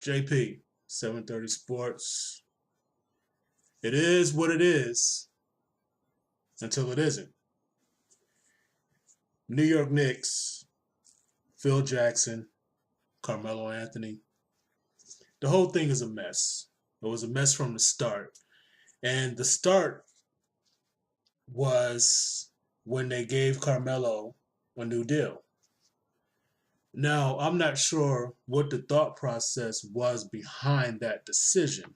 JP, 730 Sports. It is what it is until it isn't. New York Knicks, Phil Jackson, Carmelo Anthony. The whole thing is a mess. It was a mess from the start. And the start was when they gave Carmelo a new deal. Now, I'm not sure what the thought process was behind that decision.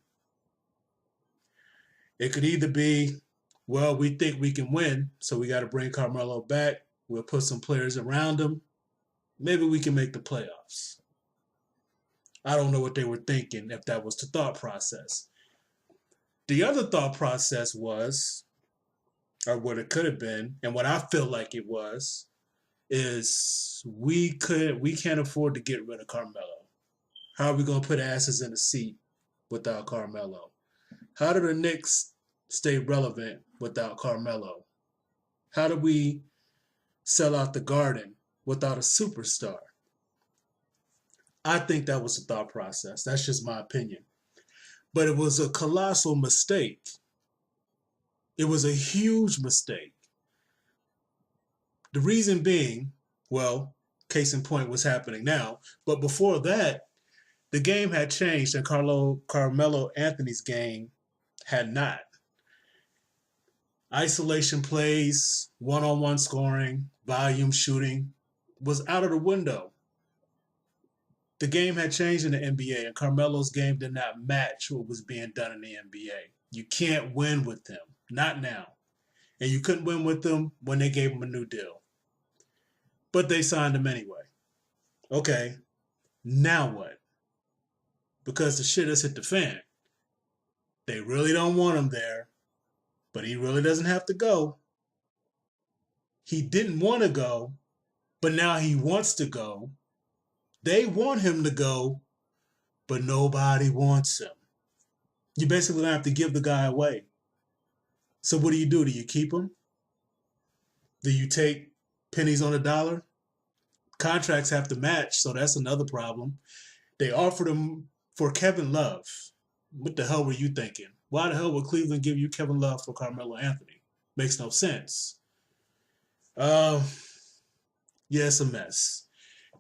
It could either be, well, we think we can win, so we got to bring Carmelo back. We'll put some players around him. Maybe we can make the playoffs. I don't know what they were thinking if that was the thought process. The other thought process was, or what it could have been, and what I feel like it was, is we can't afford to get rid of Carmelo. How are we gonna put asses in a seat without Carmelo? How do the Knicks stay relevant without Carmelo? How do we sell out the Garden without a superstar? I think that was the thought process. That's just my opinion. But it was a colossal mistake. It was a huge mistake. The reason being, well, case in point, what's happening now. But before that, the game had changed and Carmelo Anthony's game had not. Isolation plays, one-on-one scoring, volume shooting was out of the window. The game had changed in the NBA, and Carmelo's game did not match what was being done in the NBA. You can't win with him. Not now. And you couldn't win with him when they gave him a new deal. But they signed him anyway. Okay, now what? Because the shit has hit the fan. They really don't want him there, but he really doesn't have to go. He didn't want to go, but now he wants to go. They want him to go, but nobody wants him. You basically have to give the guy away. So what do? Do you keep him? Do you take pennies on a dollar? Contracts have to match, so that's another problem. They offered him for Kevin Love. What the hell were you thinking? Why the hell would Cleveland give you Kevin Love for Carmelo Anthony? Makes no sense. Yeah, it's a mess.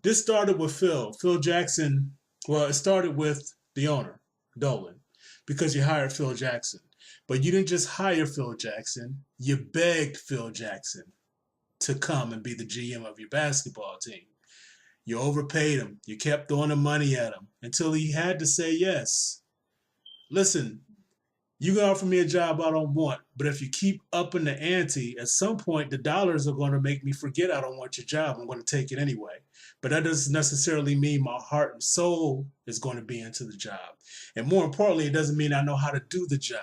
This started with Phil Jackson. Well, it started with the owner, Dolan, because you hired Phil Jackson. But you didn't just hire Phil Jackson. You begged Phil Jackson to come and be the GM of your basketball team. You overpaid him. You kept throwing the money at him until he had to say yes. Listen, you can offer me a job I don't want, but if you keep upping the ante, at some point the dollars are going to make me forget I don't want your job. I'm going to take it anyway. But that doesn't necessarily mean my heart and soul is going to be into the job. And more importantly, it doesn't mean I know how to do the job.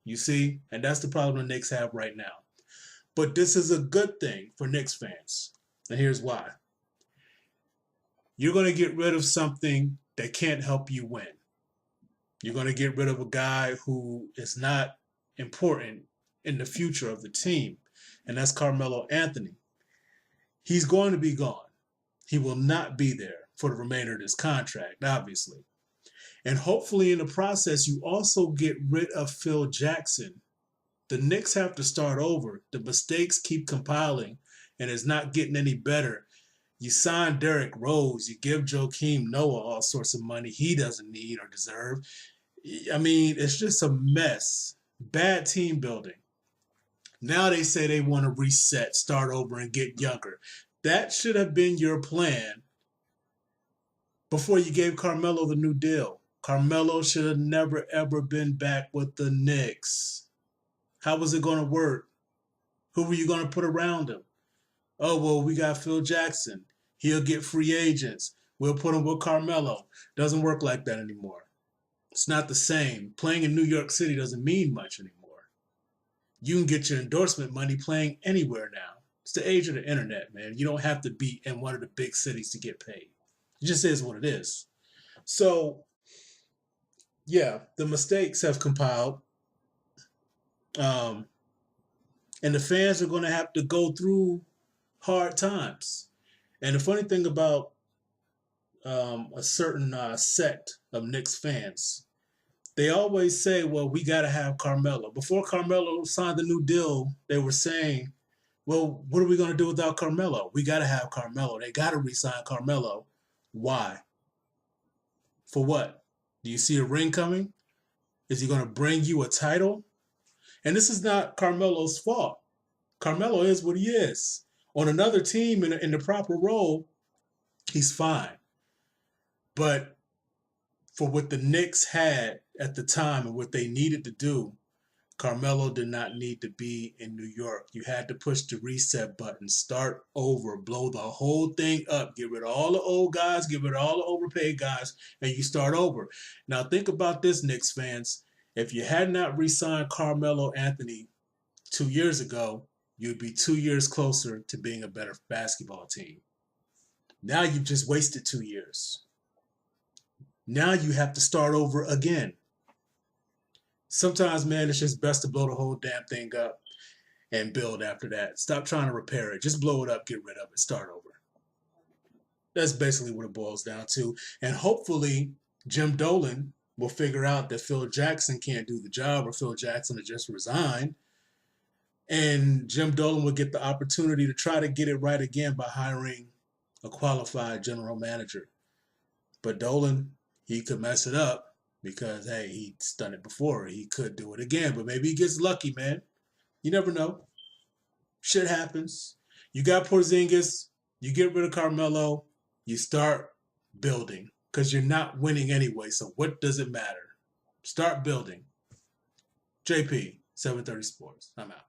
You see? And that's the problem the Knicks have right now. But this is a good thing for Knicks fans. And here's why. You're going to get rid of something that can't help you win. You're going to get rid of a guy who is not important in the future of the team, and that's Carmelo Anthony. He's going to be gone. He will not be there for the remainder of this contract, obviously. And hopefully in the process, you also get rid of Phil Jackson. The Knicks have to start over. The mistakes keep compiling, and it's not getting any better. You sign Derrick Rose. You give Joakim Noah all sorts of money he doesn't need or deserve. I mean, it's just a mess. Bad team building. Now they say they want to reset, start over, and get younger. That should have been your plan before you gave Carmelo the new deal. Carmelo should have never, ever been back with the Knicks. How was it going to work? Who were you going to put around him? Oh, well, we got Phil Jackson. He'll get free agents. We'll put him with Carmelo. Doesn't work like that anymore. It's not the same. Playing in New York City doesn't mean much anymore. You can get your endorsement money playing anywhere now. It's the age of the internet, man. You don't have to be in one of the big cities to get paid. It just is what it is. So, yeah, the mistakes have compiled. And the fans are going to have to go through hard times. And the funny thing about a certain sect of Knicks fans. They always say, well, we got to have Carmelo. Before Carmelo signed the new deal, they were saying, well, what are we going to do without Carmelo? We got to have Carmelo. They got to re-sign Carmelo. Why? For what? Do you see a ring coming? Is he going to bring you a title? And this is not Carmelo's fault. Carmelo is what he is. On another team in the proper role, he's fine. But for what the Knicks had at the time and what they needed to do, Carmelo did not need to be in New York. You had to push the reset button, start over, blow the whole thing up, get rid of all the old guys, get rid of all the overpaid guys, and you start over. Now think about this, Knicks fans. If you had not re-signed Carmelo Anthony 2 years ago, you'd be 2 years closer to being a better basketball team. Now you've just wasted 2 years. Now you have to start over again. Sometimes, man, it's just best to blow the whole damn thing up and build after that. Stop trying to repair it. Just blow it up, get rid of it, start over. That's basically what it boils down to. And hopefully, Jim Dolan will figure out that Phil Jackson can't do the job, or Phil Jackson will just resign. And Jim Dolan will get the opportunity to try to get it right again by hiring a qualified general manager. But Dolan, he could mess it up. Because, hey, he's done it before. He could do it again. But maybe he gets lucky, man. You never know. Shit happens. You got Porzingis. You get rid of Carmelo. You start building. Because you're not winning anyway. So what does it matter? Start building. JP, 730 Sports. I'm out.